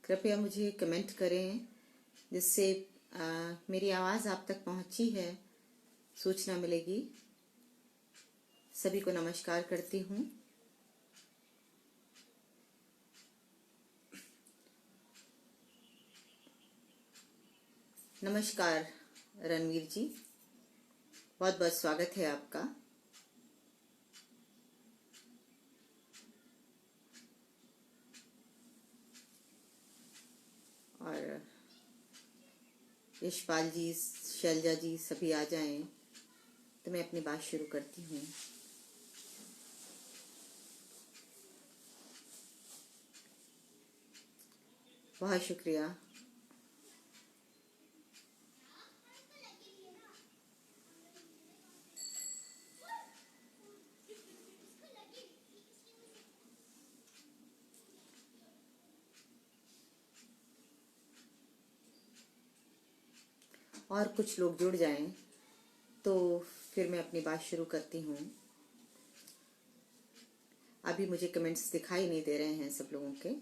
कृपया मुझे कमेंट करें जिससे मेरी आवाज़ आप तक पहुंची है, सूचना मिलेगी। सभी को नमस्कार करती हूँ। नमस्कार रणवीर जी, बहुत बहुत स्वागत है आपका। और यशपाल जी, शैलजा जी सभी आ जाएं तो मैं अपनी बात शुरू करती हूँ। बहुत शुक्रिया। और कुछ लोग जुड़ जाएं तो फिर मैं अपनी बात शुरू करती हूँ। अभी मुझे कमेंट्स दिखाई नहीं दे रहे हैं सब लोगों के।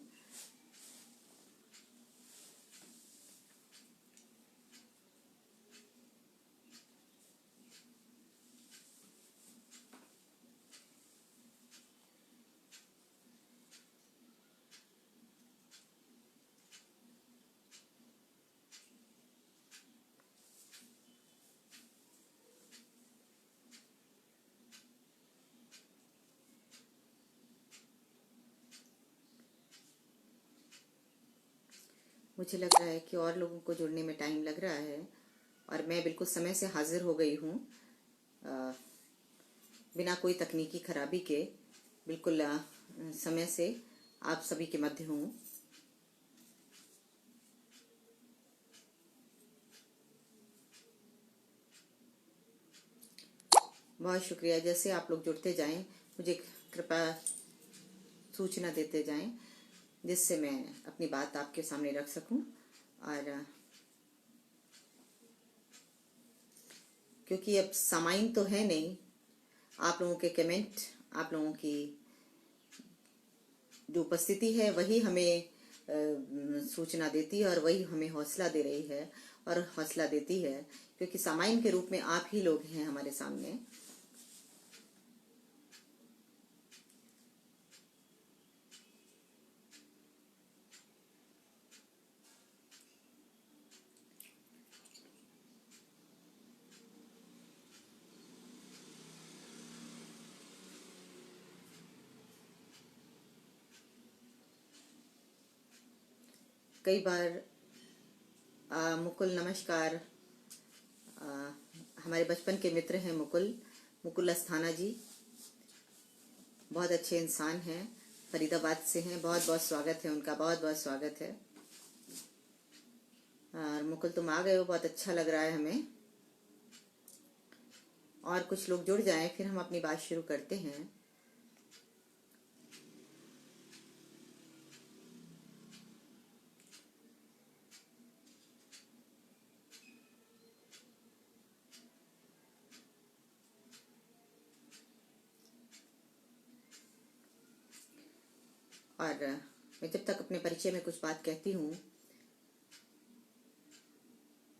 मुझे लग रहा है कि और लोगों को जुड़ने में टाइम लग रहा है और मैं बिल्कुल समय से हाजिर हो गई हूँ, बिना कोई तकनीकी खराबी के। बिल्कुल समय से आप सभी के मध्य हूँ। बहुत शुक्रिया। जैसे आप लोग जुड़ते जाएं मुझे कृपया सूचना देते जाएं जिससे मैं अपनी बात आपके सामने रख सकूं। और क्योंकि अब सामाइन तो है नहीं, आप लोगों के कमेंट, आप लोगों की जो उपस्थिति है वही हमें सूचना देती है और वही हमें हौसला दे रही है और हौसला देती है, क्योंकि सामाइन के रूप में आप ही लोग हैं हमारे सामने। कई बार मुकुल, नमस्कार। हमारे बचपन के मित्र हैं मुकुल अस्थाना जी, बहुत अच्छे इंसान हैं, फरीदाबाद से हैं। बहुत बहुत स्वागत है उनका, बहुत बहुत स्वागत है। और मुकुल तुम आ गए हो, बहुत अच्छा लग रहा है हमें। और कुछ लोग जुड़ जाएं फिर हम अपनी बात शुरू करते हैं। और मैं जब तक अपने परिचय में कुछ बात कहती हूँ,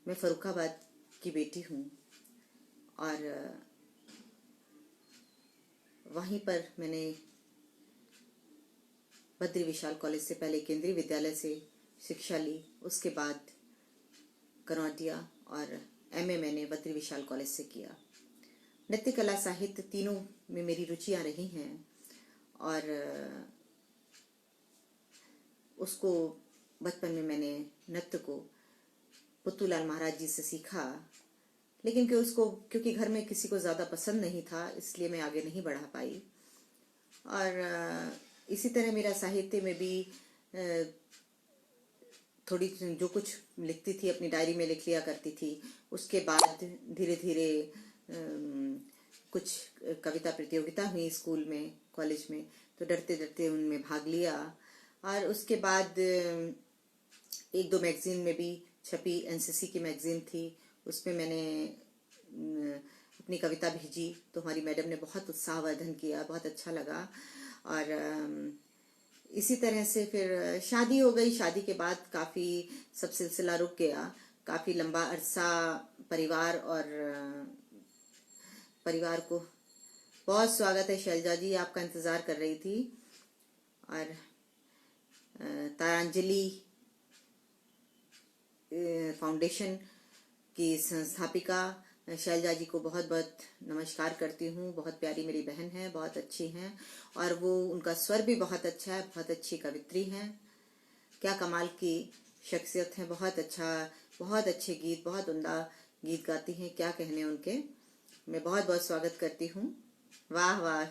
मैं फरुखाबाद की बेटी हूँ और वहीं पर मैंने बद्री विशाल कॉलेज से पहले केंद्रीय विद्यालय से शिक्षा ली, उसके बाद करौटिया और एमए मैंने बद्री विशाल कॉलेज से किया। नृत्य, कला, साहित्य तीनों में मेरी रुचियाँ रही हैं और उसको बचपन में मैंने नृत्य को पुत्तूलाल महाराज जी से सीखा, लेकिन क्योंकि घर में किसी को ज़्यादा पसंद नहीं था इसलिए मैं आगे नहीं बढ़ा पाई। और इसी तरह मेरा साहित्य में भी थोड़ी जो कुछ लिखती थी अपनी डायरी में लिख लिया करती थी। उसके बाद धीरे धीरे कुछ कविता प्रतियोगिता हुई स्कूल में, कॉलेज में, तो डरते डरते उनमें भाग लिया। और उसके बाद एक दो मैगजीन में भी छपी, एनसीसी की मैगजीन थी, उसमें मैंने अपनी कविता भेजी तो हमारी मैडम ने बहुत उत्साहवर्धन किया, बहुत अच्छा लगा। और इसी तरह से फिर शादी हो गई। शादी के बाद काफ़ी सब सिलसिला रुक गया। काफ़ी लंबा अरसा परिवार को बहुत स्वागत है शैलजा जी, आपका इंतज़ार कर रही थी। और तारांजलि फाउंडेशन की संस्थापिका शैलजा जी को बहुत बहुत नमस्कार करती हूँ। बहुत प्यारी मेरी बहन है, बहुत अच्छी हैं, और वो उनका स्वर भी बहुत अच्छा है, बहुत अच्छी कवित्री हैं। क्या कमाल की शख्सियत है, बहुत अच्छे गीत, बहुत उम्दा गीत गाती हैं, क्या कहने उनके। मैं बहुत बहुत स्वागत करती हूँ। वाह वाह,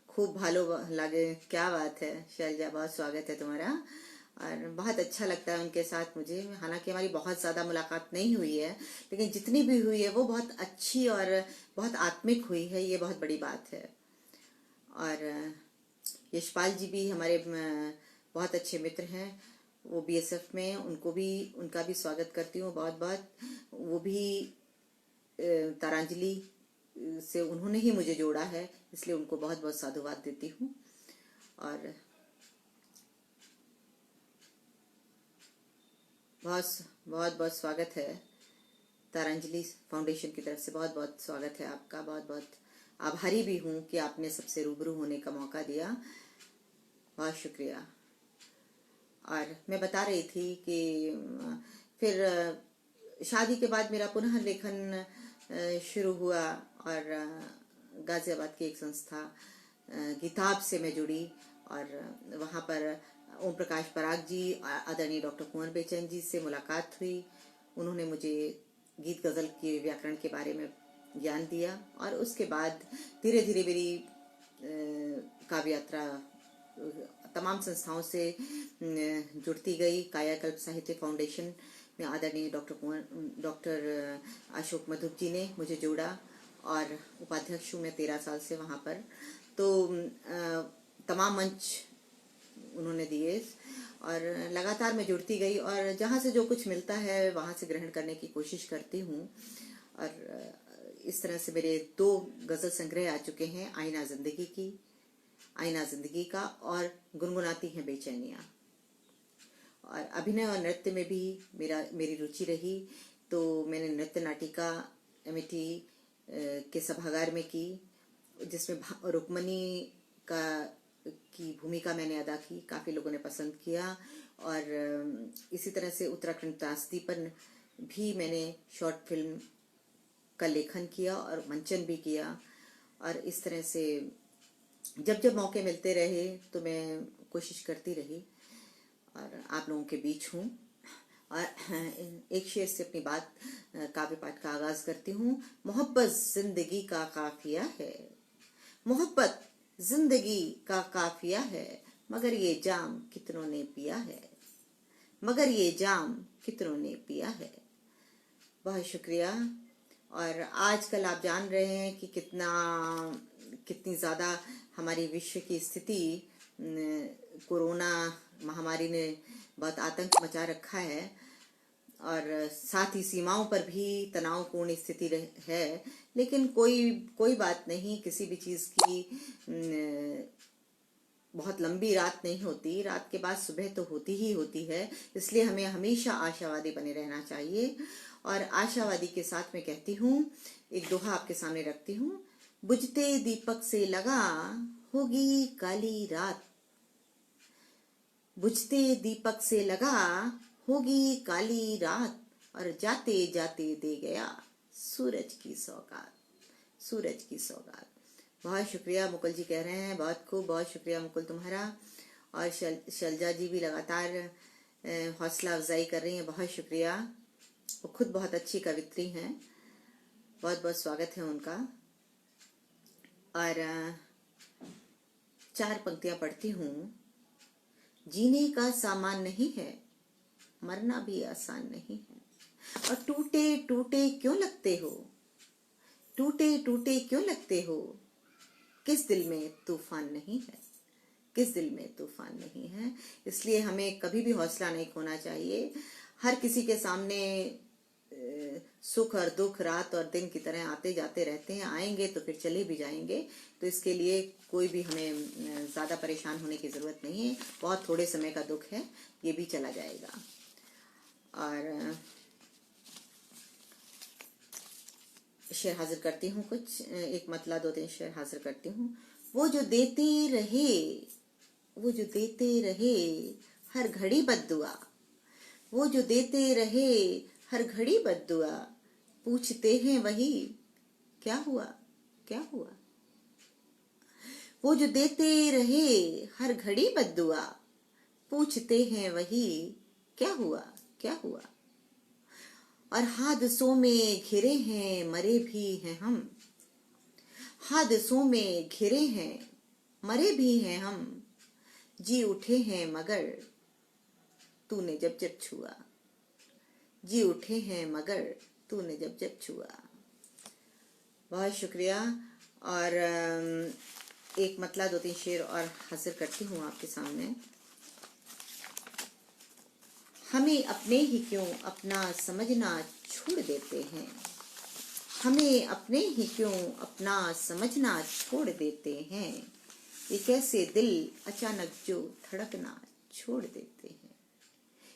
खूब भालो लागे, क्या बात है शैलजा, बहुत स्वागत है तुम्हारा। और बहुत अच्छा लगता है उनके साथ मुझे। हालांकि हमारी बहुत ज़्यादा मुलाकात नहीं हुई है, लेकिन जितनी भी हुई है वो बहुत अच्छी और बहुत आत्मिक हुई है, ये बहुत बड़ी बात है। और यशपाल जी भी हमारे बहुत अच्छे मित्र हैं, वो बीएसएफ में, उनका भी स्वागत करती हूँ बहुत बहुत। वो भी तारांजलि से उन्होंने ही मुझे जोड़ा है, इसलिए उनको बहुत बहुत साधुवाद देती हूँ। और बहुत बहुत स्वागत है तारांजलि फाउंडेशन की तरफ से, बहुत बहुत स्वागत है आपका। बहुत बहुत आभारी भी हूँ कि आपने सबसे रूबरू होने का मौका दिया, बहुत शुक्रिया। और मैं बता रही थी कि फिर शादी के बाद मेरा पुनः लेखन शुरू हुआ, और गाजियाबाद की एक संस्था गीताब से मैं जुड़ी, और वहाँ पर ओम प्रकाश पराग जी, आदरणीय डॉक्टर कुंवर बेचैन जी से मुलाकात हुई। उन्होंने मुझे गीत गज़ल के व्याकरण के बारे में ज्ञान दिया, और उसके बाद धीरे धीरे मेरी काव्य यात्रा तमाम संस्थाओं से जुड़ती गई। कायाकल्प साहित्य फाउंडेशन में आदरणीय डॉक्टर अशोक मधुप जी ने मुझे जोड़ा, और उपाध्यक्ष हूँ मैं 13 साल से वहाँ पर। तो तमाम मंच उन्होंने दिए, और लगातार मैं जुड़ती गई, और जहाँ से जो कुछ मिलता है वहाँ से ग्रहण करने की कोशिश करती हूँ। और इस तरह से मेरे 2 गज़ल संग्रह आ चुके हैं, आईना जिंदगी का और गुनगुनाती हैं बेचैनियाँ। और अभिनय और नृत्य में भी मेरी रुचि रही, तो मैंने नृत्य नाटिका एमईटी के सभागार में की, जिसमें रुक्मणी की भूमिका मैंने अदा की, काफ़ी लोगों ने पसंद किया। और इसी तरह से उत्तराखंड त्रासदी पर भी मैंने शॉर्ट फिल्म का लेखन किया और मंचन भी किया। और इस तरह से जब मौके मिलते रहे तो मैं कोशिश करती रही, और आप लोगों के बीच हूँ। और एक शेर से अपनी बात, काव्य पाठ का आगाज करती हूँ। मोहब्बत जिंदगी का काफिया है, मोहब्बत जिंदगी का काफिया है, मगर ये जाम कितनों ने पिया है, मगर ये जाम कितनों ने पिया है। बहुत शुक्रिया। और आजकल आप जान रहे हैं कि कितनी ज़्यादा हमारी विश्व की स्थिति कोरोना महामारी ने बहुत आतंक मचा रखा है, और साथ ही सीमाओं पर भी तनावपूर्ण स्थिति है। लेकिन कोई बात नहीं, किसी भी चीज़ की बहुत लंबी रात नहीं होती, रात के बाद सुबह तो होती ही होती है। इसलिए हमें हमेशा आशावादी बने रहना चाहिए। और आशावादी के साथ मैं कहती हूँ, एक दोहा आपके सामने रखती हूँ। बुझते दीपक से लगा होगी काली रात, बुझते दीपक से लगा होगी काली रात, और जाते जाते दे गया सूरज की सौगात, सूरज की सौगात। बहुत शुक्रिया मुकुल जी कह रहे हैं, बहुत खूब, बहुत शुक्रिया मुकुल तुम्हारा। और शैलजा जी भी लगातार हौसला अफजाई कर रही हैं, बहुत शुक्रिया। वो खुद बहुत अच्छी कवित्री हैं, बहुत बहुत स्वागत है उनका। और 4 पंक्तियां पढ़ती हूँ। जीने का सामान नहीं है, मरना भी आसान नहीं है, और टूटे टूटे क्यों लगते हो, टूटे टूटे क्यों लगते हो, किस दिल में तूफान नहीं है, किस दिल में तूफान नहीं है। इसलिए हमें कभी भी हौसला नहीं खोना चाहिए। हर किसी के सामने सुख और दुख रात और दिन की तरह आते जाते रहते हैं, आएंगे तो फिर चले भी जाएंगे। तो इसके लिए कोई भी हमें ज़्यादा परेशान होने की ज़रूरत नहीं है। बहुत थोड़े समय का दुख है, ये भी चला जाएगा। और शेर हाजिर करती हूँ, कुछ एक मतला 2-3 शेर हाजिर करती हूँ। वो जो देते रहे, वो जो देते रहे हर घड़ी बद्दुआ, वो जो देते रहे हर घड़ी बद्दुआ, पूछते हैं वही क्या हुआ, क्या हुआ। वो जो देते रहे हर घड़ी बद्दुआ, पूछते हैं वही क्या हुआ, क्या हुआ। और हादसों में घिरे हैं मरे भी हैं हम, हादसों में घिरे हैं मरे भी हैं हम, जी उठे हैं मगर तूने जब जब छुआ, जी उठे हैं मगर तूने जब जब छुआ। बहुत शुक्रिया। और एक मतला 2-3 शेर और हाजिर करती हूँ आपके सामने। हमें अपने ही क्यों अपना समझना छोड़ देते हैं, हमें अपने ही क्यों अपना समझना छोड़ देते हैं, ये कैसे दिल अचानक जो धड़कना छोड़ देते हैं,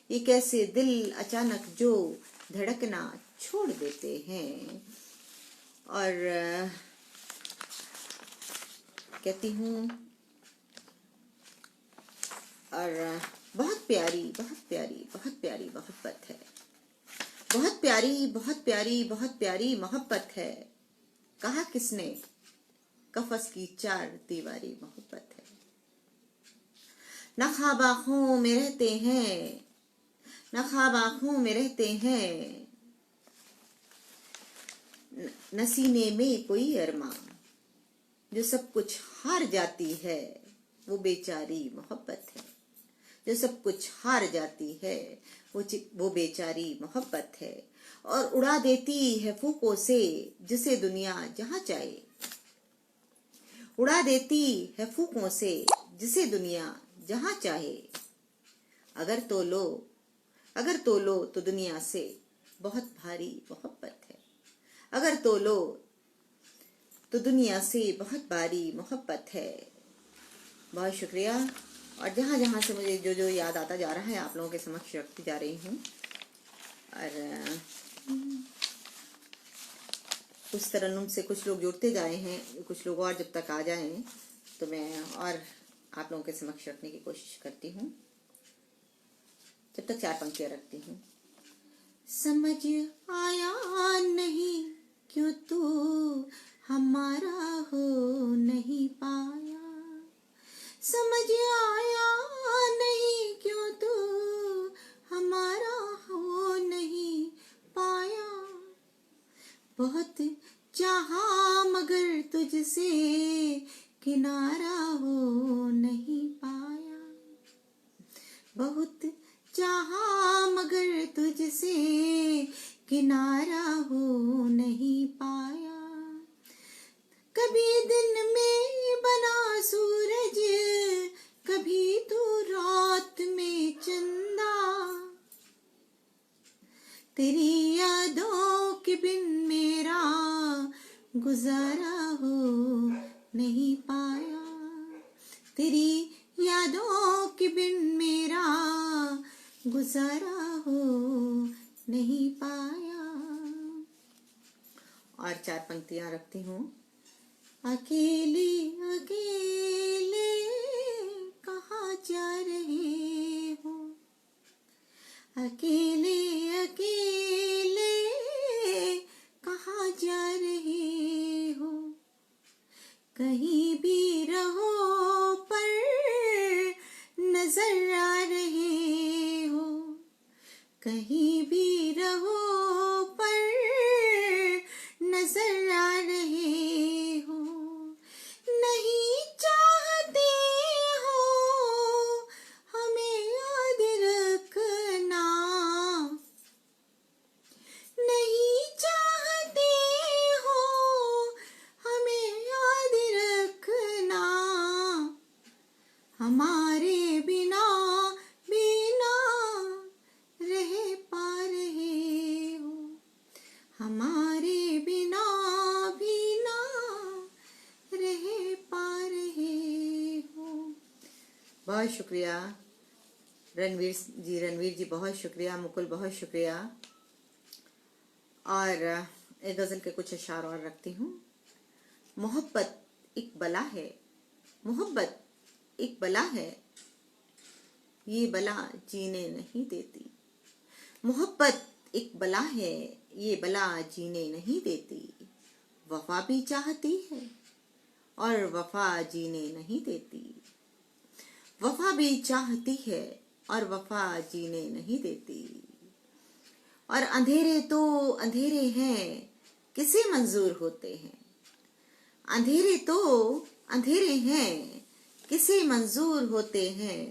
ये कैसे दिल अचानक जो धड़कना छोड़ देते हैं। और कहती हूँ, और बहुत प्यारी बहुत प्यारी बहुत प्यारी मोहब्बत है, बहुत प्यारी बहुत प्यारी बहुत प्यारी मोहब्बत है, कहा किसने कफस की 4 दीवारी मोहब्बत है। न ख्वाब आँखों में रहते हैं, न ख्वाब आँखों में रहते हैं, न सीने में कोई अरमा, जो सब कुछ हार जाती है वो बेचारी मोहब्बत है, जो सब कुछ हार जाती है वो बेचारी मोहब्बत है। और उड़ा देती है फूकों से जिसे दुनिया जहां चाहे, उड़ा देती है फूकों से जिसे दुनिया जहां चाहे। अगर तो लो, अगर तो लो तो दुनिया से बहुत भारी मोहब्बत है, अगर तो लो तो दुनिया से बहुत भारी मोहब्बत है। बहुत शुक्रिया। और जहाँ जहाँ से मुझे जो जो याद आता जा रहा है आप लोगों के समक्ष रखती जा रही हूँ। और कुछ तरन्नुम से कुछ लोग जुड़ते जाए हैं, कुछ लोग और जब तक आ जाएं तो मैं और आप लोगों के समक्ष रखने की कोशिश करती हूँ। जब तक 4 पंक्तियाँ रखती हूँ। समझ आया नहीं क्यों तू हमारा हो नहीं पाया, समझ आया नहीं क्यों तू हमारा हो नहीं पाया। बहुत चाहा मगर तुझसे किनारा हो नहीं पाया, बहुत चाहा मगर तुझसे किनारा हो नहीं पाया। कभी दिन में बना सूरज, कभी तू रात में चंदा, तेरी यादों के बिन मेरा गुजारा हो नहीं पाया, तेरी यादों के बिन मेरा गुजारा हो नहीं पाया। और 4 पंक्तियां रखती हूँ। अकेले अकेले कहाँ जा रहे हो, अकेले अकेले कहाँ जा रहे हो, कहीं भी रहो पर नजर आ रहे हो, कहीं भी रहो पर नजर आ रहे हो। नहीं चाहते हो हमें याद रखना, नहीं चाहते हो हमें याद रखना, हमारे बिना बिना रह पा बहुत शुक्रिया रणवीर जी बहुत शुक्रिया, मुकुल बहुत शुक्रिया। और एक गज़ल के कुछ अशार और रखती हूँ। मोहब्बत एक बला है, मोहब्बत एक बला है, ये बला जीने नहीं देती। मोहब्बत एक बला है, ये बला जीने नहीं देती। वफा भी चाहती है और वफा जीने नहीं देती। वफा भी चाहती है और वफा जीने नहीं देती। और अंधेरे तो अंधेरे हैं, किसे मंजूर होते हैं। अंधेरे तो अंधेरे हैं, किसे मंजूर होते हैं।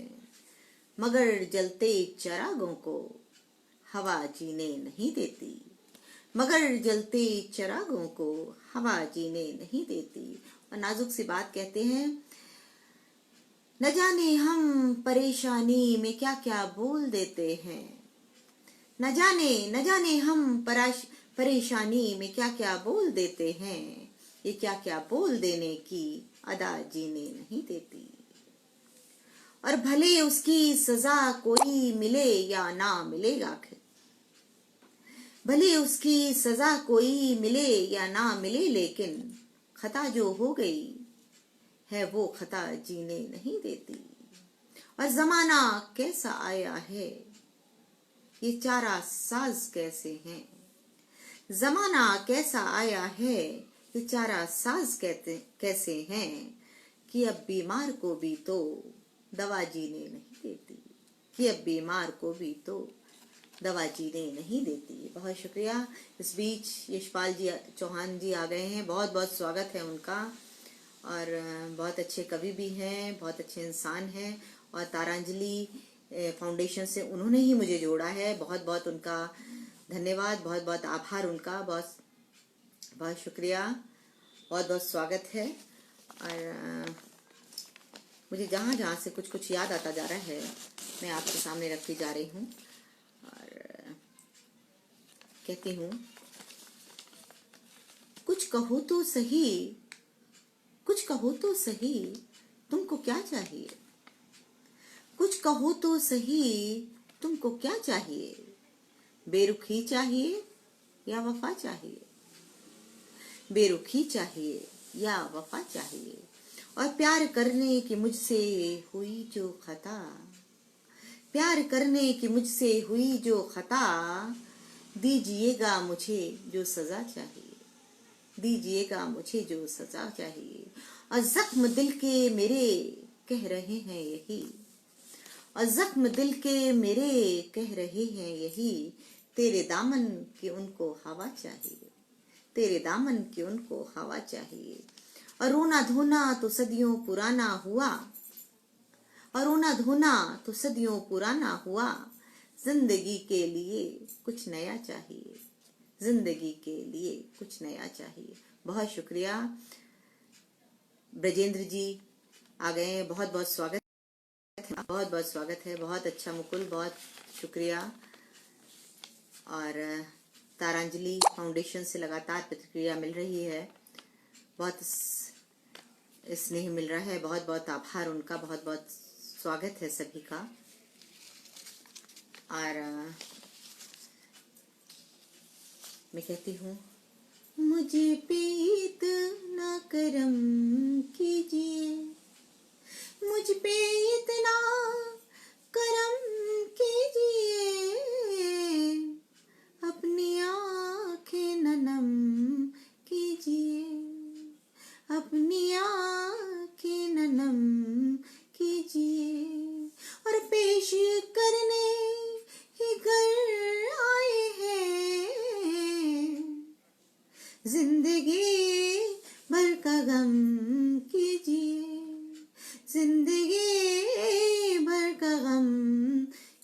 मगर जलते चिरागों को हवा जीने नहीं देती। मगर जलते चिरागों को हवा जीने नहीं देती। और नाजुक सी बात कहते हैं, न जाने हम परेशानी में क्या क्या बोल देते हैं। न जाने हम परेशानी में क्या क्या बोल देते हैं। ये क्या क्या बोल देने की अदा जीने नहीं देती। और भले उसकी सजा कोई मिले या ना मिलेगा, भले उसकी सजा कोई मिले या ना मिले, लेकिन खता जो हो गई है वो खता जीने नहीं देती। और जमाना कैसा आया है, ये चारा साज कैसे हैं। जमाना कैसा आया है, ये चारा साज कैसे हैं। कि अब बीमार को भी तो दवा जीने नहीं देती। कि अब बीमार को भी तो दवा जीने नहीं देती। बहुत शुक्रिया। इस बीच यशपाल जी चौहान जी आ गए हैं, बहुत बहुत स्वागत है उनका। और बहुत अच्छे कवि भी हैं, बहुत अच्छे इंसान हैं। और तारांजलि फाउंडेशन से उन्होंने ही मुझे जोड़ा है। बहुत बहुत उनका धन्यवाद, बहुत बहुत आभार उनका। बहुत बहुत शुक्रिया, बहुत बहुत स्वागत है। और मुझे जहाँ जहाँ से कुछ कुछ याद आता जा रहा है मैं आपके सामने रखती जा रही हूँ। और कहती हूँ, कुछ कहो तो सही, कुछ कहो तो सही, तुमको क्या चाहिए। कुछ कहो तो सही, तुमको क्या चाहिए। बेरुखी चाहिए या वफा चाहिए। बेरुखी चाहिए या वफा चाहिए। और प्यार करने की मुझसे हुई जो खता, प्यार करने की मुझसे हुई जो खता, दीजिएगा मुझे जो सजा चाहिए। दीजिएगा मुझे जो सजा चाहिए। और जख्म दिल के मेरे कह रहे हैं यही, और जख्म दिल के मेरे कह रहे हैं यही। तेरे दामन की उनको हवा चाहिए। तेरे दामन की उनको हवा चाहिए। और रोना धोना तो सदियों पुराना हुआ, और रोना धोना तो सदियों पुराना हुआ। जिंदगी के लिए कुछ नया चाहिए। जिंदगी के लिए कुछ नया चाहिए। बहुत शुक्रिया। ब्रजेंद्र जी आ गए हैं, बहुत बहुत स्वागत है, बहुत बहुत स्वागत है। बहुत अच्छा मुकुल, बहुत शुक्रिया। और तारांजलि फाउंडेशन से लगातार प्रतिक्रिया मिल रही है, बहुत स्नेह मिल रहा है। बहुत बहुत आभार उनका, बहुत बहुत स्वागत है सभी का। और मैं कहती हूँ, मुझे पे इतना करम कीजिए, मुझ पे इतना करम कीजिए। अपनी आँखें नम कीजिए, अपनी आँखें नम कीजिए। और पेश करने ही घर आए हैं, जिंदगी भर का गम कीजिए। जिंदगी भर का गम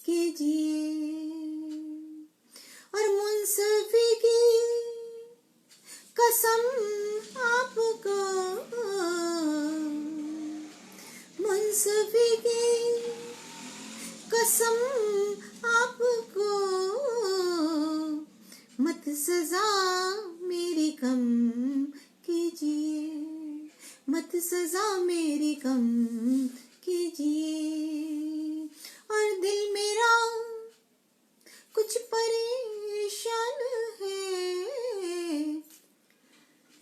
कीजिए। और मुंसफी की कसम आपको, मुंसफी की कसम आपको, मत सजा मेरी कम कीजिए। मत सजा मेरी कम कीजिए।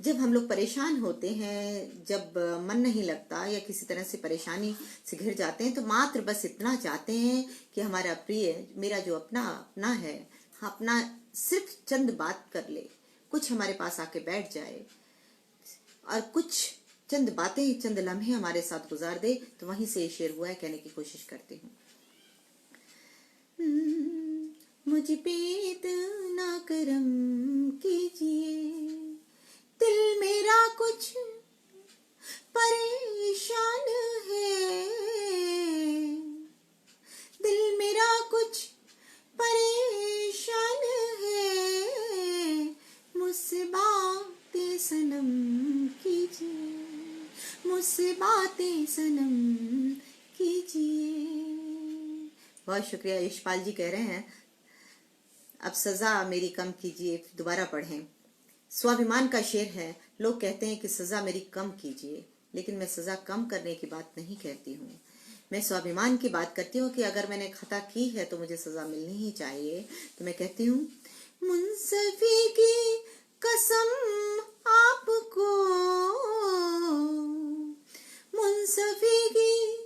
जब हम लोग परेशान होते हैं, जब मन नहीं लगता या किसी तरह से परेशानी से घिर जाते हैं, तो मात्र बस इतना चाहते हैं कि हमारा प्रिय, मेरा जो अपना अपना है, अपना सिर्फ चंद बात कर ले, कुछ हमारे पास आके बैठ जाए और कुछ चंद बातें, चंद लम्हे हमारे साथ गुजार दे। तो वहीं से शेर हुआ है, कहने की कोशिश करती हूँ। मुझ पे इतना करम कीजिए, दिल मेरा कुछ परेशान है, दिल मेरा कुछ परेशान है, मुझसे बातें सनम कीजिए, मुझसे बातें सनम कीजिए। बहुत शुक्रिया। यशपाल जी कह रहे हैं अब सजा मेरी कम कीजिए। दोबारा पढ़ें। स्वाभिमान का शेर है। लोग कहते हैं कि सजा मेरी कम कीजिए, लेकिन मैं सजा कम करने की बात नहीं कहती हूँ। मैं स्वाभिमान की बात करती हूँ कि अगर मैंने खता की है तो मुझे सजा मिलनी ही चाहिए। तो मैं कहती हूँ, मुंसफी की कसम आपको, मुंसफी की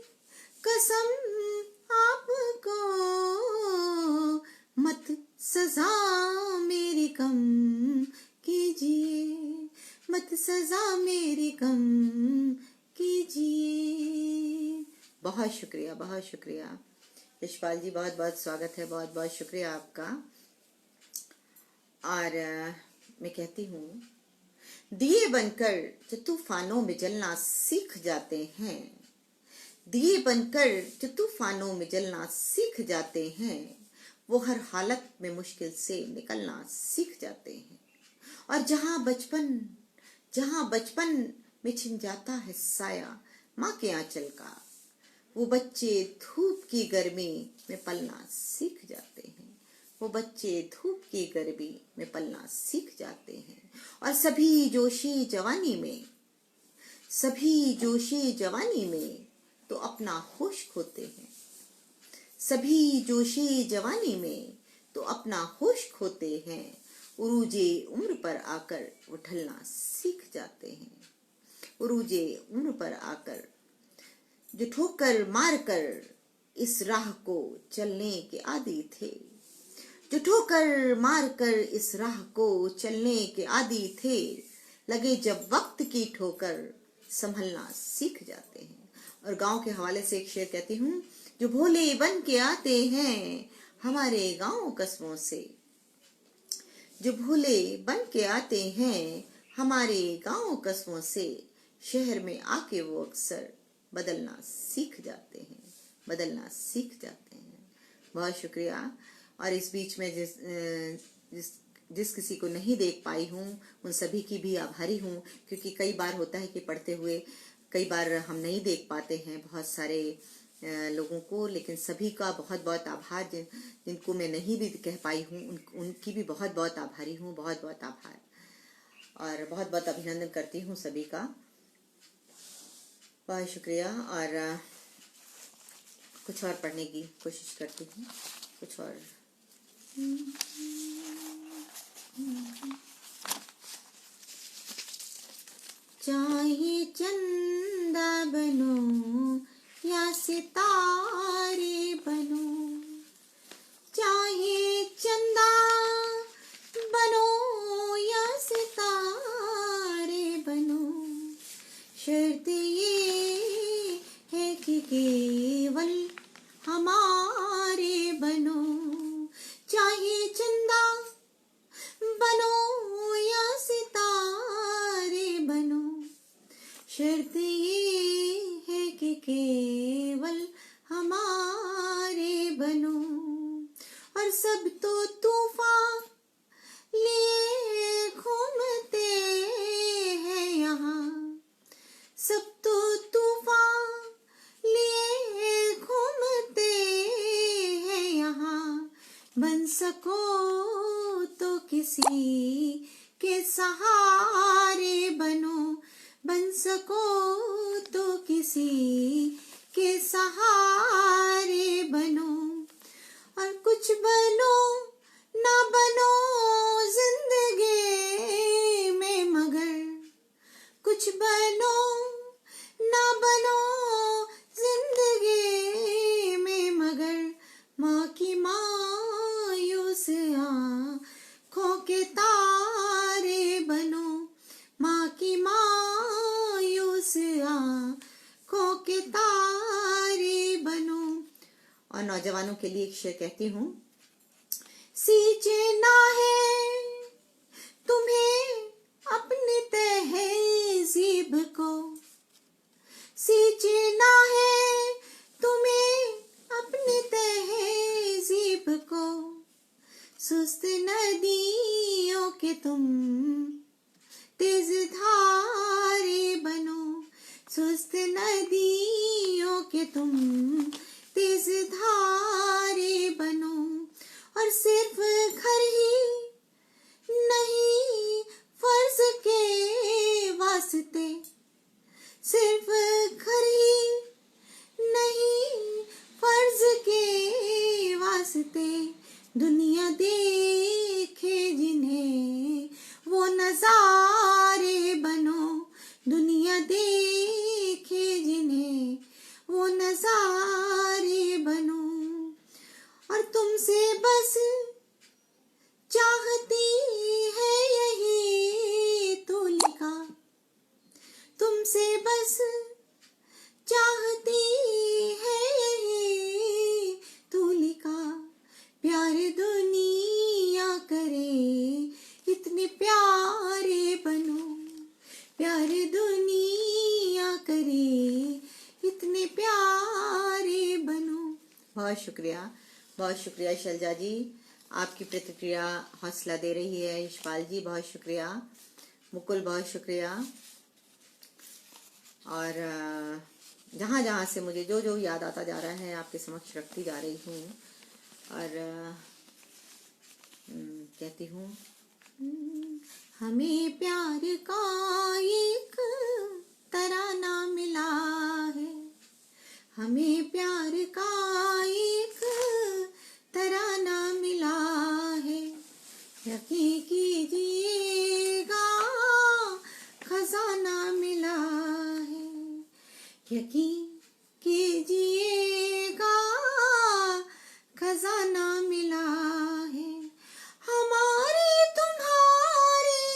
कसम आपको, मत सजा मेरी कम कीजिए, मत सजा मेरी कम कीजिए। बहुत शुक्रिया, बहुत शुक्रिया यशपाल जी, बहुत बहुत स्वागत है, बहुत बहुत शुक्रिया आपका। और मैं कहती हूँ, दिए बनकर जो तूफानों में जलना सीख जाते हैं, दिए बनकर जो तूफानों में जलना सीख जाते हैं, वो हर हालत में मुश्किल से निकलना सीख जाते हैं। और जहाँ बचपन में छिन जाता है साया माँ के आंचल का, वो बच्चे धूप की गर्मी में पलना सीख जाते हैं, वो बच्चे धूप की गर्मी में पलना सीख जाते हैं। और सभी जोशी जवानी में तो अपना होश खोते हैं, सभी जोशी जवानी में तो अपना होश खोते हैं। उरूजे उम्र पर आकर वो ढलना सीख जाते हैं, उरूजे उम्र पर आकर जो ठोकर मार कर इस राह को चलने के आदी थे, जो ठोकर मार कर इस राह को चलने के आदी थे, लगे जब वक्त की ठोकर संभलना सीख जाते हैं। और गांव के हवाले से एक शेर कहती हूँ, जो भोले बन के आते हैं हमारे गांव कस्बों से, जो भोले बन के आते हैं हमारे गांव कस्बों से, शहर में आके वो अक्सर बदलना सीख जाते हैं, बदलना सीख जाते हैं। बहुत शुक्रिया। और इस बीच में जिस किसी को नहीं देख पाई हूँ, उन सभी की भी आभारी हूँ, क्योंकि कई बार होता है कि पढ़ते हुए कई बार हम नहीं देख पाते हैं बहुत सारे लोगों को, लेकिन सभी का बहुत बहुत आभार। जिनको मैं नहीं भी कह पाई हूँ उनकी भी बहुत बहुत आभारी हूँ, बहुत बहुत आभार और बहुत बहुत अभिनंदन करती हूँ सभी का। बहुत शुक्रिया। और कुछ और पढ़ने की कोशिश करती हूँ, कुछ और। चाहे चंदा बनो या सितारे बनो, चाहे चंदा बनो या सितारे बनो, शर्त ये है कि केवल हमारे बनो। चाहे चंदा बनो या सितारे बनो, शर्त ये है कि केवल हमारे बनो। और सब तो तूफान लिए घूमते हैं यहाँ, सब तो तूफान लिए घूमते हैं यहाँ, बन सको तो किसी के सहारे बनो, बन सको तो किसी के सहारे बनो। और कुछ बनो ना बनो जिंदगी में, मगर के तारे बनो, माँ की मायूस आँखों के तारे बनो। और नौजवानों के लिए एक शेर कहती हूँ। सींचना है तुम्हें अपनी तहज़ीब को, सींचना है तुम्हें अपनी तहज़ीब को, सुस्त नदियों के तुम तेज धारे बनो, सुस्त नदियों के तुम तेज धारे बनो। और सिर्फ घर ही नहीं फर्ज के वास्ते, सिर्फ घर ही नहीं फर्ज के वास्ते, दुनिया देखे जिन्हें वो नजारे बनो, दुनिया देखे जिन्हें वो नजारे बनो। और तुमसे बस चाहती है यही तुलिका, तुमसे बस चाहती है यही तुलिका, प्यार दुनिया करे इतने प्यारे बनो, प्यार दुनिया करे इतने प्यारे बनो। बहुत शुक्रिया, बहुत शुक्रिया शैलजा जी, आपकी प्रतिक्रिया हौसला दे रही है। यशपाल जी बहुत शुक्रिया, मुकुल बहुत शुक्रिया। और जहाँ जहाँ से मुझे जो जो याद आता जा रहा है आपके समक्ष रखती जा रही हूँ। और कहती हूँ, हमें प्यार का एक तराना मिला है, हमें प्यार का एक तराना मिला है, यकीन कीजिएगा खजाना मिला है, यकीन कीजिएगा खजाना मिला है। हमारी तुम्हारी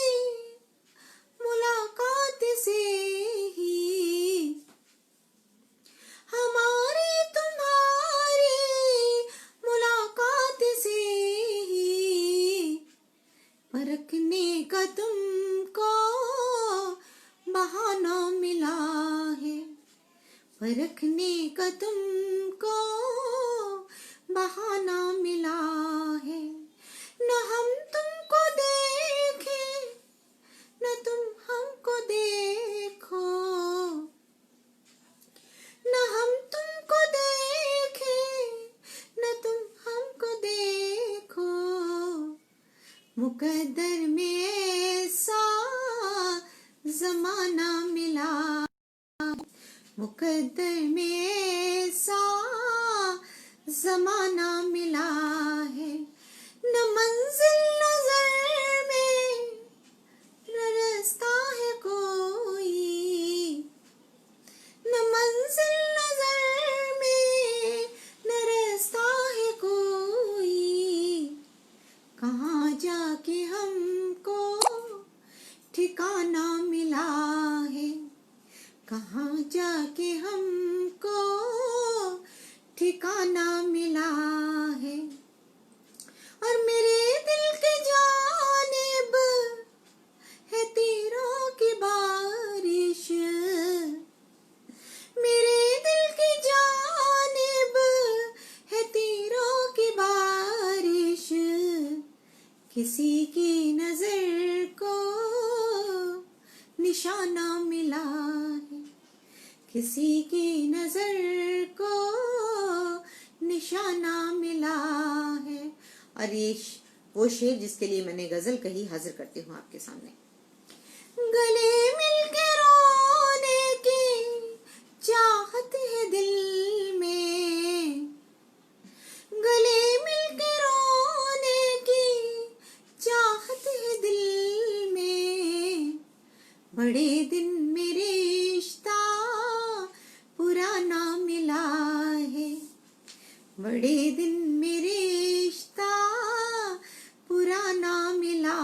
मुलाकात से ही, हमारी तुम्हारी मुलाकात से ही, परखने का तुमको बहाना मिला है, परखने का तुमको बहाना मिला है। न हम तुमको देखें न तुम हमको देखो, न हम तुमको देखें न तुम हमको देखो, मुकद्दर में ऐसा जमाना मिला, मुकद्दर में ऐसा जमाना मिला है। न मंजिल नजर में न रास्ता है कोई, न मंजिल नजर में न रास्ता है कोई, कहाँ जाके हमको ठिकाना मिला है, कहाँ जाके हमको ठिकाना मिला है। और मेरे दिल के जानिब है तीरों की बारिश, मेरे दिल की जानिब है तीरों की बारिश, किसी की नजर को निशाना मिला है, किसी की नजर को निशाना मिला है। और ये वो शेर जिसके लिए मैंने गजल कही हाजिर करती हूँ आपके सामने। गले मिलके रोने की चाहत है दिल में, गले मिलके रोने की चाहत है दिल में, बड़े दिन में रिश्ता पुराना मिला है, बड़े दिन में रिश्ता पुराना मिला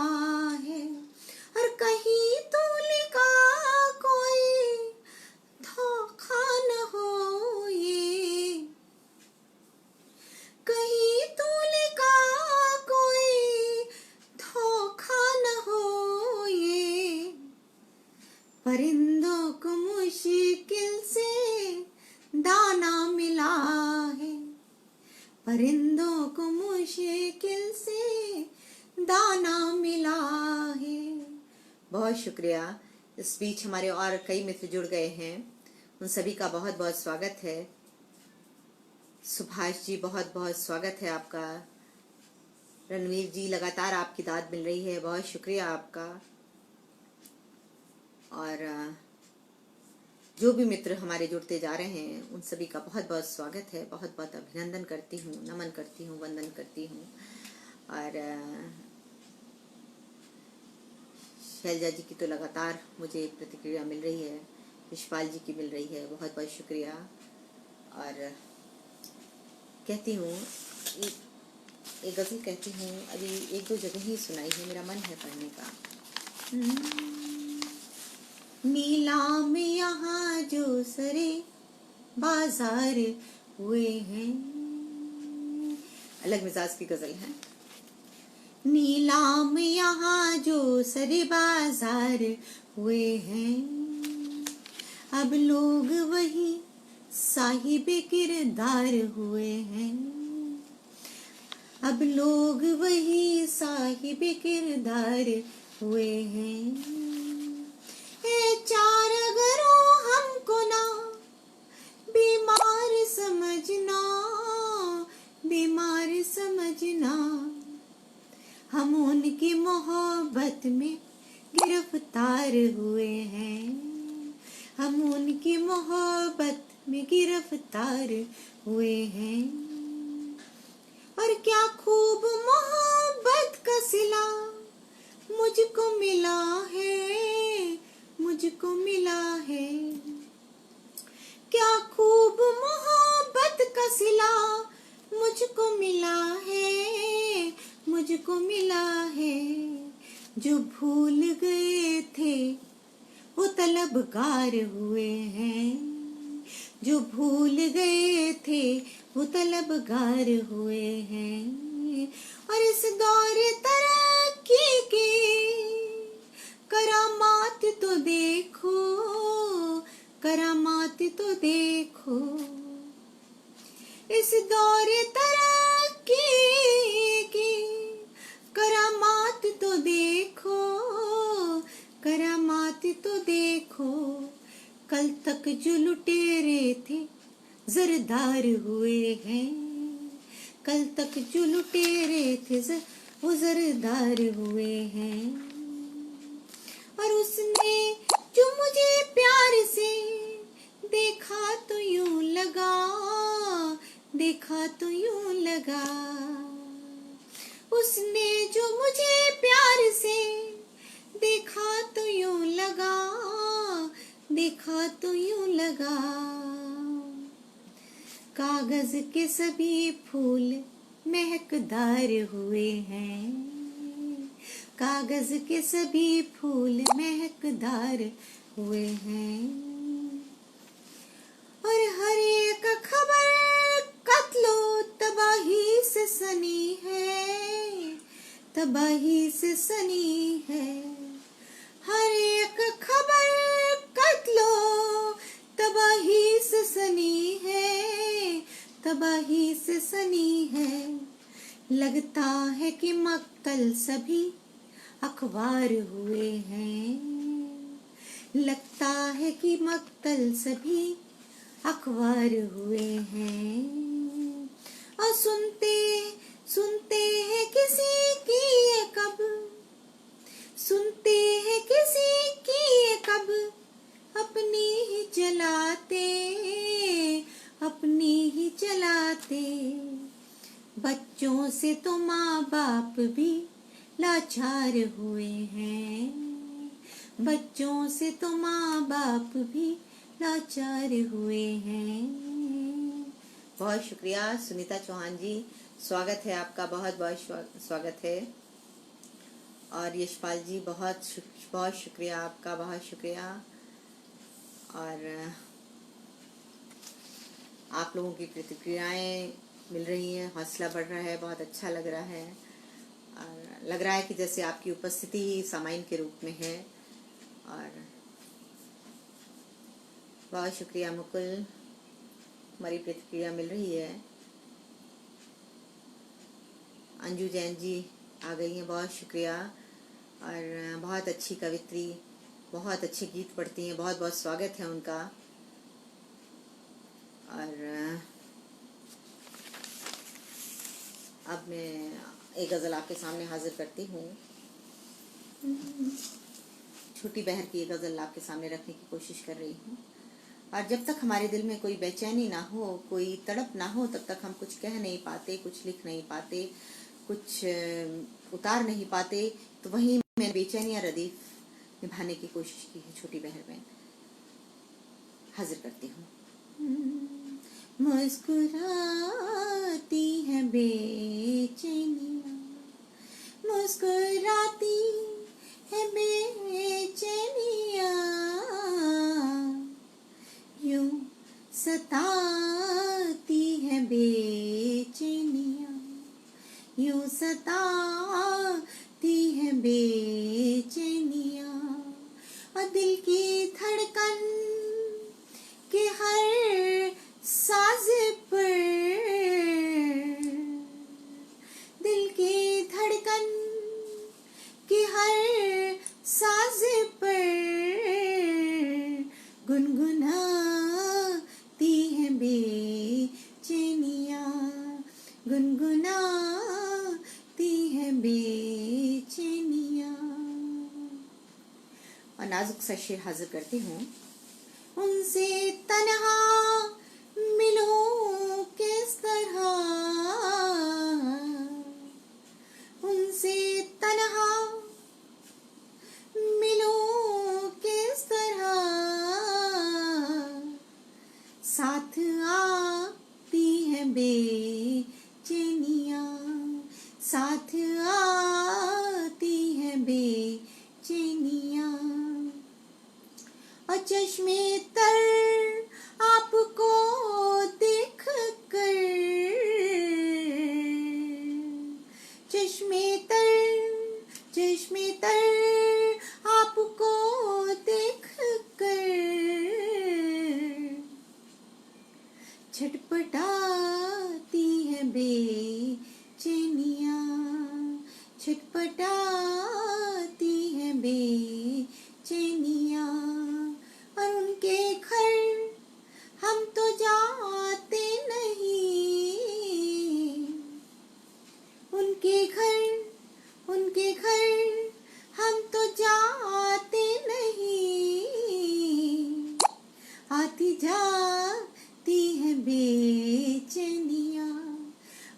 परिंदों को मुश्किल से दाना मिला है, परिंदों को मुश्किल से दाना मिला है। बहुत शुक्रिया। इस बीच हमारे और कई मित्र जुड़ गए हैं, उन सभी का बहुत बहुत स्वागत है। सुभाष जी बहुत बहुत स्वागत है आपका। रणवीर जी लगातार आपकी दाद मिल रही है, बहुत शुक्रिया आपका। और जो भी मित्र हमारे जुड़ते जा रहे हैं उन सभी का बहुत बहुत स्वागत है, बहुत बहुत अभिनंदन करती हूँ, नमन करती हूँ, वंदन करती हूँ। और शैलजा जी की तो लगातार मुझे प्रतिक्रिया मिल रही है, यशपाल जी की मिल रही है, बहुत बहुत शुक्रिया। और कहती हूँ एक गज़ल कहती हूँ, अभी एक दो जगह ही सुनाई है, मेरा मन है पढ़ने का। नीलाम यहाँ जो सरे बाजार हुए हैं, अलग मिजाज की गजल है। नीलाम यहाँ जो सरे बाजार हुए हैं, अब लोग वही साहिब किरदार हुए हैं, अब लोग वही साहिब किरदार हुए हैं। चार अगरों हमको ना बीमार समझना, बीमार समझना, हम उनकी मोहब्बत में गिरफ्तार हुए हैं, हम उनकी मोहब्बत में गिरफ्तार हुए हैं। और क्या खूब मोहब्बत का सिला मुझको मिला है, मुझको मिला है। क्या खूब मोहब्बत का सिला मुझको मिला है, मुझको मिला है। जो भूल गए थे वो तलबगार हुए हैं, जो भूल गए थे वो तलबगार हुए हैं। और इस दौर तरक्की की करामात तो देखो, करामात तो देखो, इस दौर तरक्की की करामात तो देखो, करामात तो देखो। कल तक जो लुटेरे थे जरदार हुए हैं, कल तक जो लुटेरे थे वो जरदार हुए हैं। और उसने जो मुझे प्यार से देखा तो यूं लगा, देखा तो यूं लगा, उसने जो मुझे प्यार से देखा तो यूं लगा, देखा तो यूं लगा। कागज के सभी फूल महकदार हुए हैं, कागज के सभी फूल महकदार हुए हैं। और हर एक खबर कत्लो तबाही से सनी है, तबाही से सनी है। हर एक खबर कत्लो तबाही से सनी है, तबाही से सनी है। लगता है कि मक्तल सभी अखबार हुए हैं, लगता है कि मक्तल सभी अखबार हुए हैं। और सुनते सुनते हैं किसी की ये कब, सुनते हैं किसी की ये कब, अपनी ही चलाते, अपनी ही चलाते। बच्चों से तो माँ बाप भी लाचार हुए हैं, बच्चों से तो माँ बाप भी लाचार हुए हैं। बहुत शुक्रिया सुनीता चौहान जी, स्वागत है आपका, बहुत बहुत स्वागत है। और यशपाल जी बहुत बहुत शुक्रिया आपका, बहुत शुक्रिया। और आप लोगों की प्रतिक्रियाएं मिल रही हैं, हौसला बढ़ रहा है, बहुत अच्छा लग रहा है। और लग रहा है कि जैसे आपकी उपस्थिति ही सामाइन के रूप में है। और बहुत शुक्रिया मुकुल, हमारी प्रतिक्रिया मिल रही है। अंजू जैन जी आ गई हैं, बहुत शुक्रिया। और बहुत अच्छी कवित्री, बहुत अच्छे गीत पढ़ती हैं, बहुत बहुत स्वागत है उनका। और अब मैं एक गज़ल आपके सामने हाजिर करती हूँ। छोटी बहर की एक गज़ल आपके सामने रखने की कोशिश कर रही हूँ। और जब तक हमारे दिल में कोई बेचैनी ना हो, कोई तड़प ना हो, तब तक हम कुछ कह नहीं पाते, कुछ लिख नहीं पाते, कुछ उतार नहीं पाते। तो वहीं मैंने बेचैनियाँ रदीफ निभाने की कोशिश की है, छोटी बहर में हाजिर करती हूँ। मुस्कुराती है बेचैनियाँ, मुस्कुराती है बेचैनियाँ, यूं सताती है बेचैनियाँ, यूं सताती है बेचैनियाँ। और दिल की धड़कन के हर साज पर, दिल की धड़कन के हर साज पर गुनगुनाती है बेचैनियाँ, गुनगुनाती है बेचैनियाँ। और नाजुक सा शेर हाजिर करती हूँ। उनसे तन्हा मिलूं किस तरह, उनसे तन्हा मिलूं किस तरह, साथ आती है बेचैनियाँ, साथ आती है बेचैनियाँ। और चश्मे तर आपको देख कर, चश्मे तर आपको देख कर छटपटाती है बेचैनियाँ, छटपटाती है बेचैनियाँ। और उनके घर हम तो जाते नहीं, उनके घर हम तो जाते नहीं, आती जाती है बेचैनियाँ,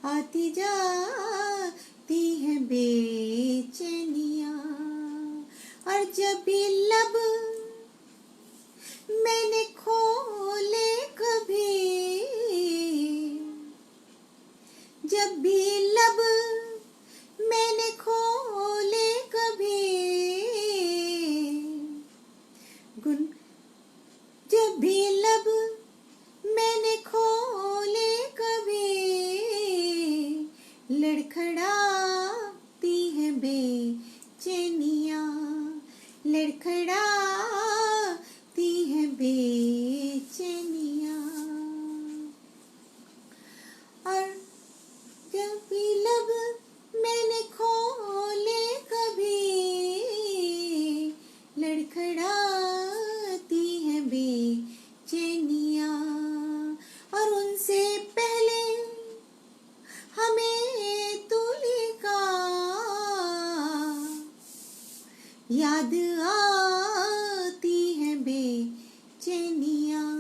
आती जाती है बेचैनियाँ। और जब भी लब मैंने खोले कभी, जब भी लब मैंने खोले कभी, जब भी लब मैंने खोले कभी, लड़खड़ाती है बेचैनियाँ, लड़खड़ाती है बेचैनियाँ। और जब भी लब मैंने खोले कभी, लड़खड़ाती है बेचैनियाँ। और उनसे पहले हमें तुलिका याद आती है बेचैनियाँ,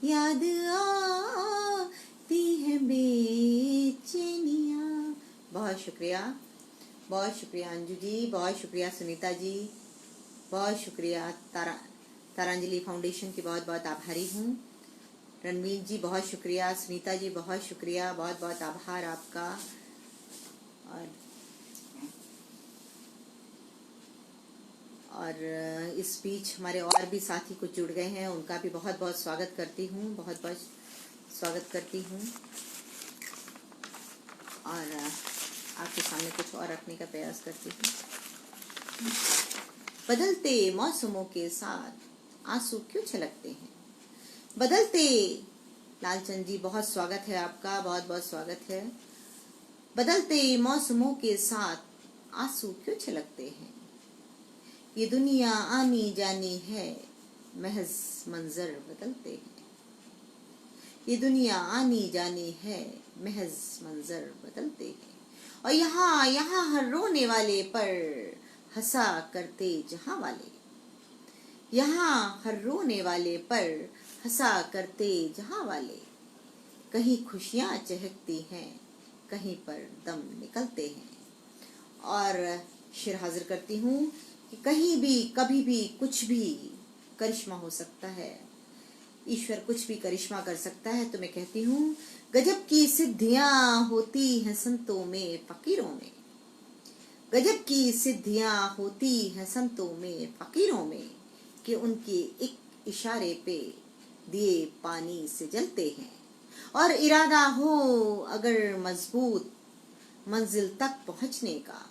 याद आती है बेचैनियाँ। बहुत शुक्रिया अंजू जी, बहुत शुक्रिया सुनीता जी, बहुत शुक्रिया तारांजलि फाउंडेशन की बहुत बहुत आभारी हूँ। रणवीर जी बहुत शुक्रिया, सुनीता जी बहुत शुक्रिया, बहुत बहुत आभार आपका। और इस बीच हमारे और भी साथी कुछ जुड़ गए हैं, उनका भी बहुत बहुत स्वागत करती हूँ, बहुत बहुत स्वागत करती हूँ। और आपके सामने कुछ और रखने का प्रयास करती हूँ। बदलते मौसमों के साथ आंसू क्यों छलकते हैं, बदलते, लालचंद जी बहुत स्वागत है आपका, बहुत बहुत स्वागत है। बदलते मौसमों के साथ आंसू क्यों छलकते हैं, ये दुनिया आनी जानी है, महज मंजर बदलते हैं। ये दुनिया आनी जानी है, महज मंजर बदलते हैं। और यहाँ यहाँ हर रोने वाले पर हंसा करते जहां वाले, यहाँ हर रोने वाले पर हंसा करते जहां वाले। कहीं खुशियां चहकती हैं, कहीं पर दम निकलते हैं। और शेर हाजिर करती हूँ कि कहीं भी कभी भी कुछ भी करिश्मा हो सकता है, ईश्वर कुछ भी करिश्मा कर सकता है। तो मैं कहती हूँ गजब की सिद्धियां होती हैं संतों में फकीरों में, गजब की सिद्धियां होती हैं संतों में फकीरों में, कि उनके एक इशारे पे दिए पानी से जलते हैं। और इरादा हो अगर मजबूत मंजिल तक पहुंचने का,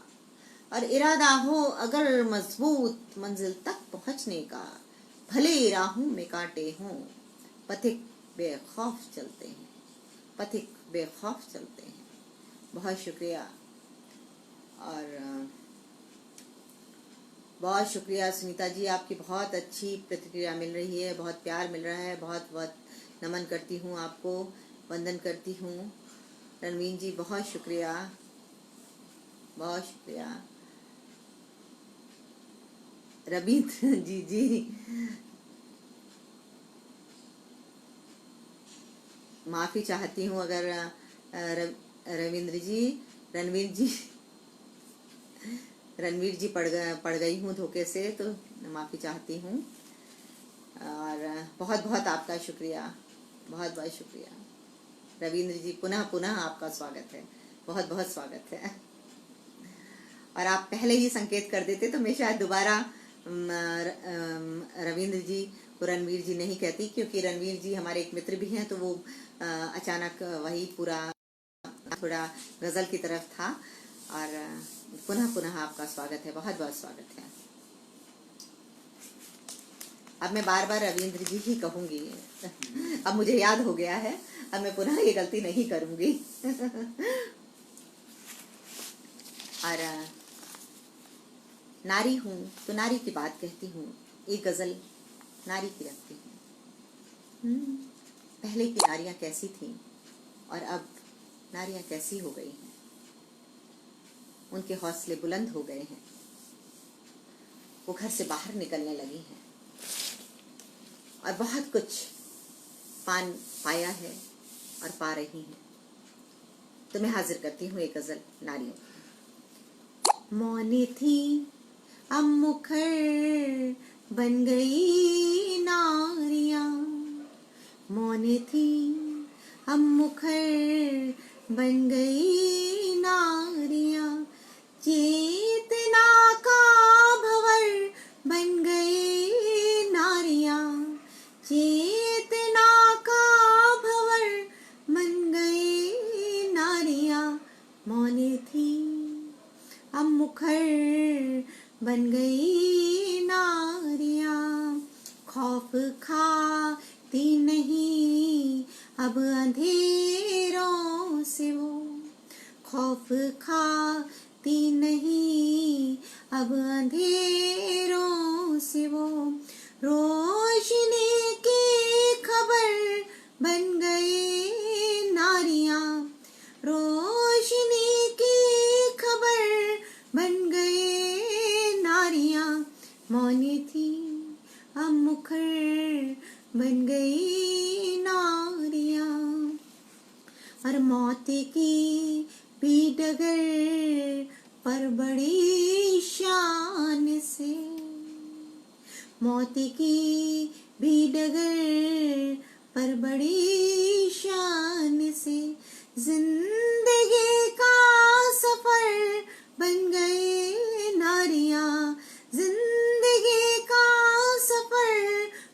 और इरादा हो अगर मजबूत मंजिल तक पहुंचने का, भले राहों में कांटे हों पथिक बेखौफ चलते हैं, पथिक बेखौफ चलते हैं। बहुत शुक्रिया, और बहुत शुक्रिया सुनीता जी, आपकी बहुत अच्छी प्रतिक्रिया मिल रही है, बहुत प्यार मिल रहा है। बहुत बहुत नमन करती हूँ आपको, वंदन करती हूँ। रणवीर जी बहुत शुक्रिया, बहुत शुक्रिया। रवींद्र जी माफ़ी चाहती हूँ अगर रविंद्र जी, रणवीर जी पढ़ गई हूँ धोखे से, तो माफ़ी चाहती हूँ। और बहुत बहुत आपका शुक्रिया, बहुत बहुत शुक्रिया रविंद्र जी, पुनः पुनः आपका स्वागत है, बहुत बहुत स्वागत है। और आप पहले ही संकेत कर देते तो मैं शायद दोबारा रविंद्र जी को रणवीर जी नहीं कहती, क्योंकि रणवीर जी हमारे एक मित्र भी हैं, तो वो अचानक वही पूरा थोड़ा गजल की तरफ था। और पुनः पुनः आपका स्वागत है, बहुत बहुत स्वागत है। अब मैं बार बार रविंद्र जी ही कहूंगी, अब मुझे याद हो गया है, अब मैं पुनः ये गलती नहीं करूंगी। और नारी हूं तो नारी की बात कहती हूँ, एक गजल नारी की रखती हूँ। पहले की नारियां कैसी थीं और अब नारियां कैसी हो गई हैं, उनके हौसले बुलंद हो गए हैं, वो घर से बाहर निकलने लगी हैं और बहुत कुछ पाया है और पा रही हैं। तो मैं हाजिर करती हूँ एक गजल नारियों की। मौनी थी अब मुखर बन गई नारियां, मौनी थी अब मुखर बन गई नारियां, चेतना का भंवर बन गई नारियां, चेतना का भंवर बन गई नारियां, मौनी थी अब मुखर बन गई नारियां, खौफ खाती नहीं अब अंधेरों से वो, खौफ खाती नहीं अब अंधेरों से वो, रोशनी की खबर बन गई नारियां, रोशनी की खबर बन गई नारियां, मौनी थी अब मुखर बन गई नारियां। और मौत की भी डगर पर बड़ी शान से, मौत की भी डगर पर बड़ी शान से, जिंदगी का सफर बन गई नारियां, जिंदगी का सफर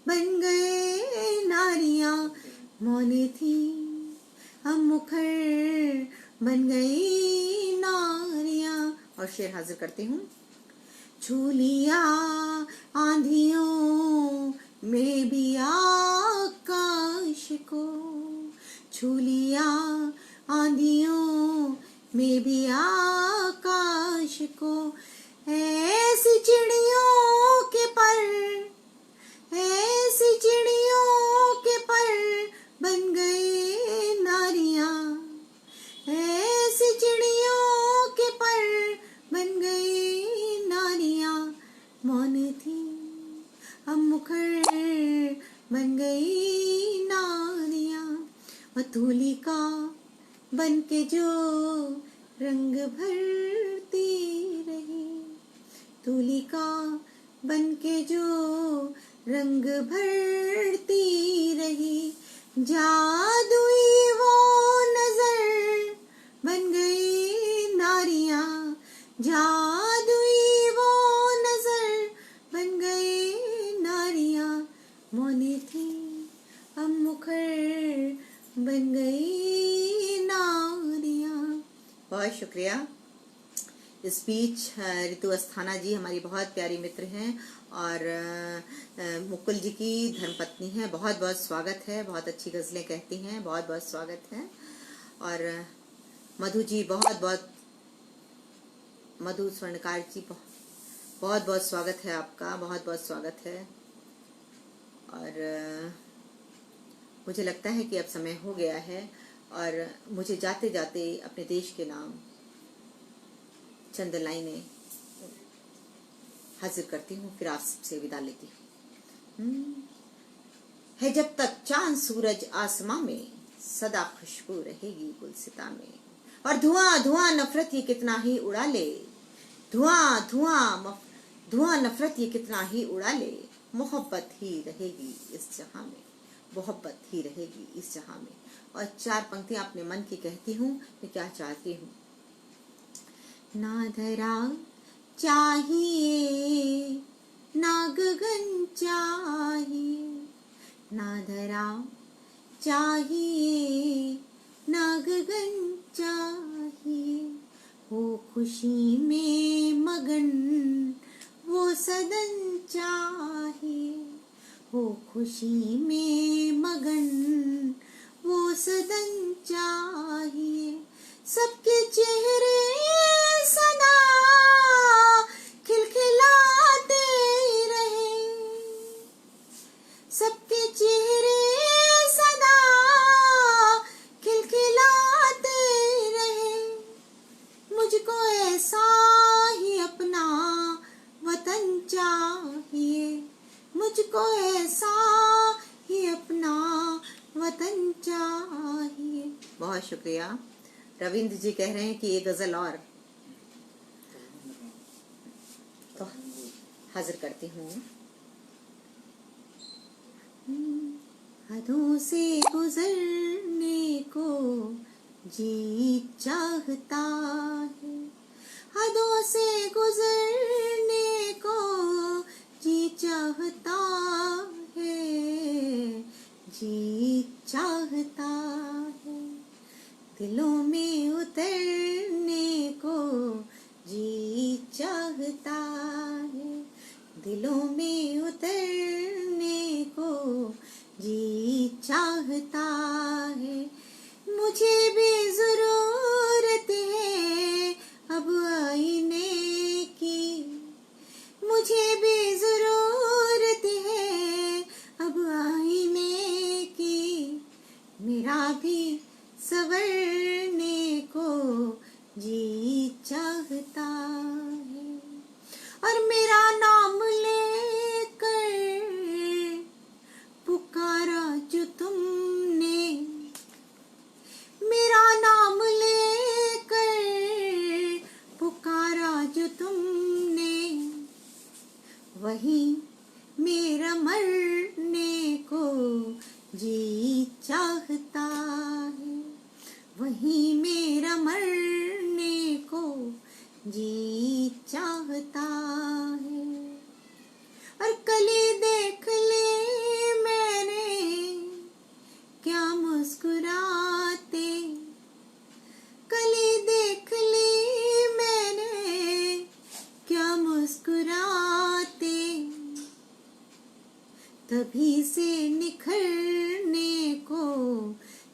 बन गई नारियां, मौनी थी अब मुखर बन गई नारियां। और शेर हाजिर करती हूँ। छू लिया आंधियों में भी आका को, छू लिया आंधियों में भी आकाश को। ऐसी चिड़ियों के पर, ऐसी चिड़ियों के पर बन गए नारियां, ऐसी चिड़ियों के पर बन गई नारियां। मौन थी अब मुखर बन गई नारियां। मधुलिका बन के जो रंग भरती रही, तुलिका बन के जो रंग भरती रही। जादुई वो नजर बन गई नारियां, जादुई वो नजर बन गई नारियां। मौनी थी अब मुखर बन गई नारियां। बहुत शुक्रिया। इस बीच ऋतु अस्थाना जी हमारी बहुत प्यारी मित्र हैं और मुकुल जी की धर्मपत्नी हैं। बहुत बहुत स्वागत है, बहुत अच्छी गज़लें कहती हैं, बहुत बहुत स्वागत है। और मधु जी बहुत बहुत, मधु स्वर्णकार जी बहुत बहुत स्वागत है आपका, बहुत बहुत स्वागत है। और मुझे लगता है कि अब समय हो गया है और मुझे जाते जाते अपने देश के नाम चंद लाइनें हाजिर करती हूँ, फिर आपसे विदा लेती हूँ। है जब तक चांद सूरज आसमां में, सदा खुशबू रहेगी गुलसिता में। और धुआं धुआं नफरत ये कितना ही उड़ा ले, धुआं धुआं धुआं नफरत ये कितना ही उड़ा ले। मोहब्बत ही रहेगी इस जहां में, मोहब्बत ही रहेगी इस जहां में। और 4 पंक्तियां अपने मन की कहती हूँ, मैं क्या चाहती हूँ। ना धरा चाहिए ना गगन चाहिए, ना धरा चाहिए ना गगन चाहिए। हो खुशी में मगन वो सदन चाहिए, हो खुशी में मगन वो सदन चाहिए। सबके चेहरे सदा खिलखिलाते रहे, सबके चेहरे सदा खिलखिलाते रहे। मुझको ऐसा ही अपना वतन चाहिए, मुझको ऐसा ही अपना वतन चाहिए। बहुत शुक्रिया। रविंद्र जी कह रहे हैं कि ये गजल और तो हाजिर करती हूँ। हदों से गुजरने को जी चाहता है, हदों से गुजरने को जी चाहता है, जी चाहता है। दिलों में उतरने को जी चाहता है, दिलों में उतरने को जी चाहता है। मुझे भी जरूरत है अब आईने की, मुझे भी जरूरत है अब आईने की। मेरा भी संवरने को जी चाहता है। और मेरा नाम लेकर पुकारा जो तुमने, मेरा नाम लेकर पुकारा जो तुमने, वही मेरा मरने को जी चाहता है, वही मेरा मरने को जी चाहता है। और कली देख ले मैंने क्या मुस्कुराते, कली देख ली मैंने क्या मुस्कुराते। तभी से निखरने को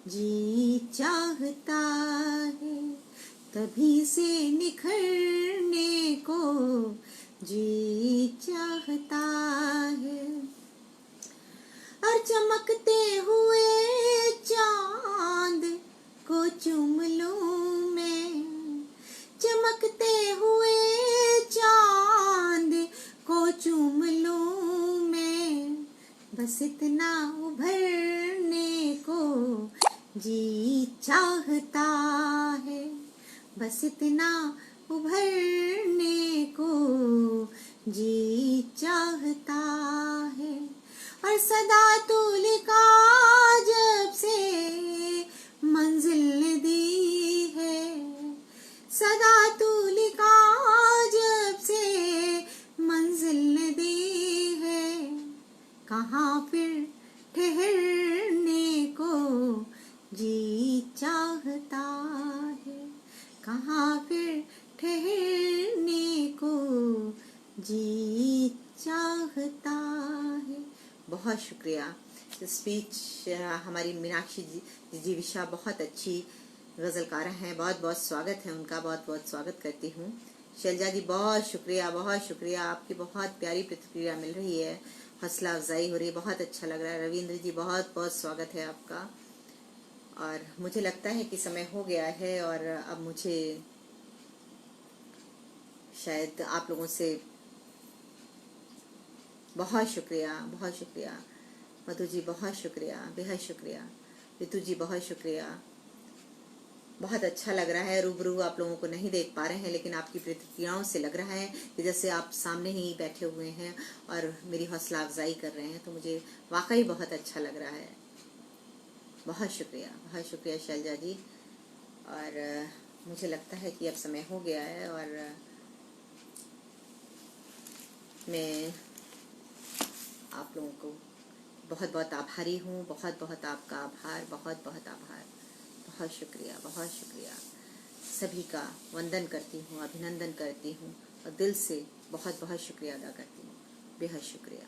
जी चाहता है, तभी से निखरने को जी चाहता है। और चमकते हुए चांद को चूम लूं मैं, चमकते हुए चांद को चूम लूं मैं, बस इतना उभरने को जी चाहता है, बस इतना उभरने को जी चाहता है। और सदा तूल का जब से मंजिल दी है, सदा तूल का जब से मंजिल दी है, कहाँ फिर ठहरने को जी चाहता है, कहाँ फिर ठहरने को जी चाहता है। बहुत शुक्रिया। स्पीच हमारी मीनाक्षी जी विशा बहुत अच्छी गज़लकार हैं, बहुत बहुत स्वागत है उनका, बहुत बहुत स्वागत करती हूँ। शैलजा जी बहुत शुक्रिया, बहुत शुक्रिया, आपकी बहुत प्यारी प्रतिक्रिया मिल रही है, हौसला अफजाई हो रही है, बहुत अच्छा लग रहा है। रविंद्र जी बहुत बहुत स्वागत है आपका। और मुझे लगता है कि समय हो गया है और अब मुझे शायद आप लोगों से बहुत शुक्रिया, बहुत शुक्रिया। मधु जी बहुत शुक्रिया, बेहद शुक्रिया। ऋतु जी बहुत शुक्रिया। बहुत अच्छा लग रहा है, रूबरू आप लोगों को नहीं देख पा रहे हैं, लेकिन आपकी प्रतिक्रियाओं से लग रहा है कि जैसे आप सामने ही बैठे हुए हैं और मेरी हौसला अफजाई कर रहे हैं, तो मुझे वाकई बहुत अच्छा लग रहा है। बहुत शुक्रिया शैलजा जी। और मुझे लगता है कि अब समय हो गया है और मैं आप लोगों को बहुत बहुत आभारी हूँ, बहुत बहुत आपका आभार, बहुत बहुत आभार, बहुत शुक्रिया, बहुत शुक्रिया। सभी का वंदन करती हूँ, अभिनंदन करती हूँ और दिल से बहुत बहुत शुक्रिया अदा करती हूँ। बेहद शुक्रिया।